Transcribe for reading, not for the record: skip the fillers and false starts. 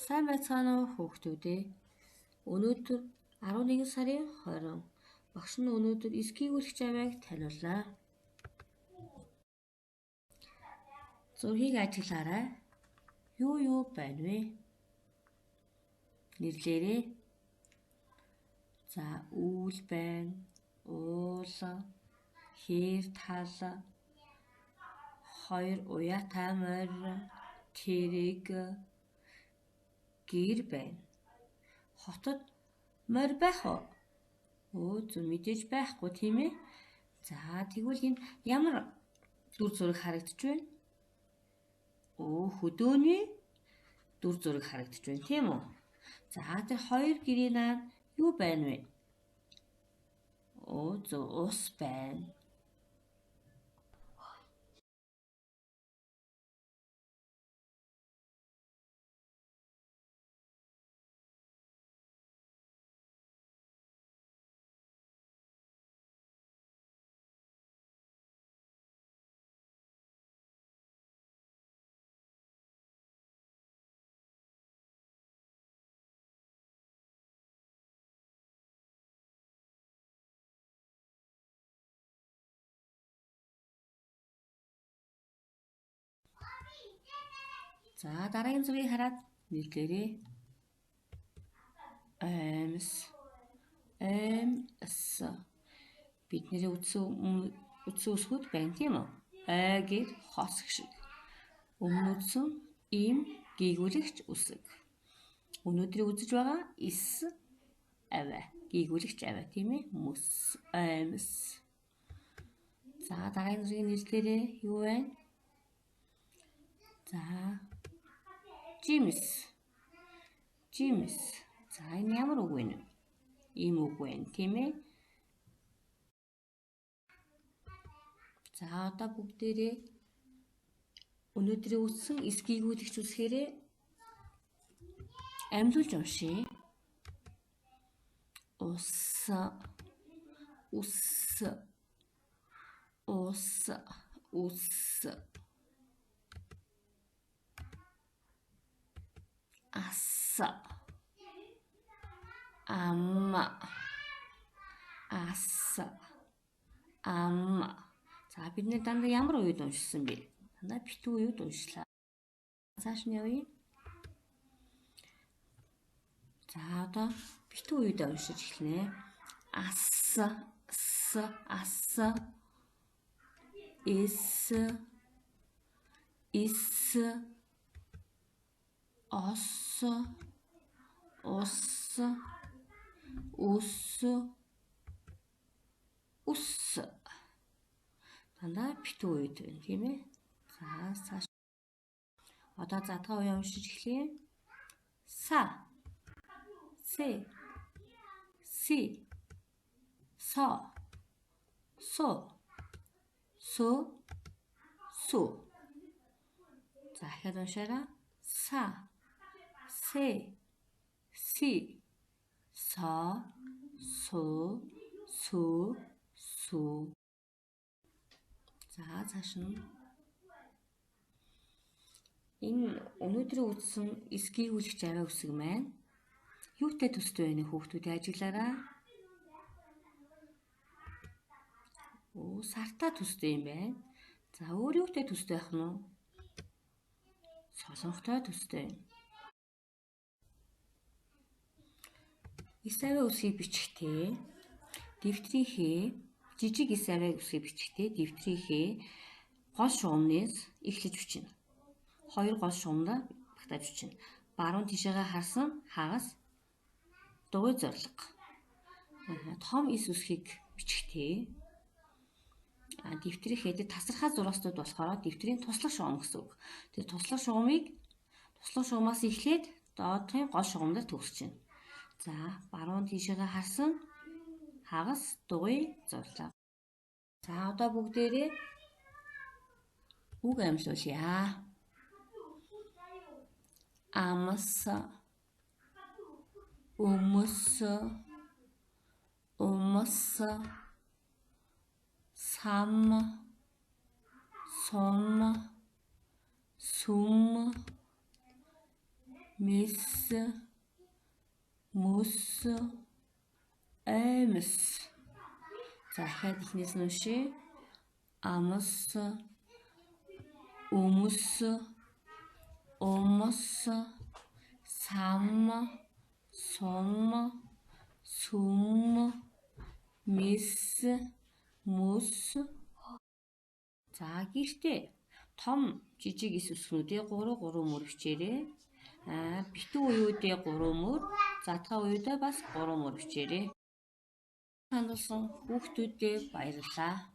Сайн байцгаана уу хүүхдүүд ээ. Өнөөдөр 11 сарын 20. Багш нь өнөөдөр эсгийгүүлэгч авийг таниуллаа. Зургийг ажиглаарай. Юу байна вэ? Нэрлээрээ. За, үүл байна. Уул, хээр тал, 2 уяатай морь, тэрэг, гэр байна. Хотод морь байх уу? Зөв мэдээж байхгүй тийм ээ. За, тэгвэл энэ ямар дүр зураг харагдаж байна? Хөдөөний дүр зураг харагдаж байна тийм үү? За, тэр 2 гэрийн наад юу байна вэ? Зөв ус байна. За, дараагийн зургийг хараад нэрлээрээ. Аймс. Бидний үдсэн үсгүүд байна тийм үү? Гэр хосг шиг. Өмнө үдсэн им гийгүүлэгч үсэг. Өнөөдрийг үзэж байгаа аваа. Гийгүүлэгч аваа тийм ээ? Мөс, аймс. За, дараагийн зургийг нэрлээрээ юу байна? За, жимс. За, энэ ямар үг вэ? Ийм үг байна тийм ээ? За, одоо бүгдээрээ өнөөдрийг үтсэн эсгийгүүлэгч үсгээрээ амьлуулж уншъя. Ус, ас, ам. За, бид нэр дандаа ямар үед уншсан бэ? Дандаа битүү үед уншлаа. Цааш нь явъя. За, одоо битүү үед уншиж эхлэнэ. Ас, эс, ос, ус. Дандаа битүү үед байна тийм ээ. За, цааш. Одоо задгаа уян уншиж эхлэе. Са, се, си, со, су. За, дахиад уншаарай. Са, се, си, со, су. За, цааш нь. Энэ өнөөдрийн үтсэн эсгийгүүлэгч аваа үсэг маань юутай төстэй байна хүүхдүүдээ ажиглаарай. Сартай төстэй юм байна. За, өөр юутай төстэй байх нь вэ? Солонготой төстэй. Эс аваа үсгийг бичихтэй. Дэвтрийнхээ жижиг эс аваа үсгийг бичихтэй. Дэвтрийнхээ гол шугамнаас эхлэж бичнэ. 2 гол шугамдаа багтааж бичнэ. Баруун тишээгээ харсан хагас дугуй зорилго. Том эс үсгийг бичихтэй. Дэвтрийнхээ тасархай зургастууд болохоор дэвтрийн туслах шугам гэсэн үг. Тэр туслах шугамаас эхлээд доодгийн гол шугамдаар төгсөж байна. За, баруун тишээгээ харсан хагас дугуй зорилго. За, одоо бүгдээрээ үг амьлуулъя. Амс, өмс, сам, сум, сүм, мэс, мөс, аймс. За дахиад эхнээс нь уншъя. Амс, өмс, умс, сам, сум, сүм, мэс, мөс. За гэртээ том жижиг эс үсгнүүдээ 3 мөр бичээрэй. Битүү уюудаа 3 мөр, задгаа уюудаа бас 3 мөр бичээрэй. Хандсан хүүхдүүдэд баярлалаа.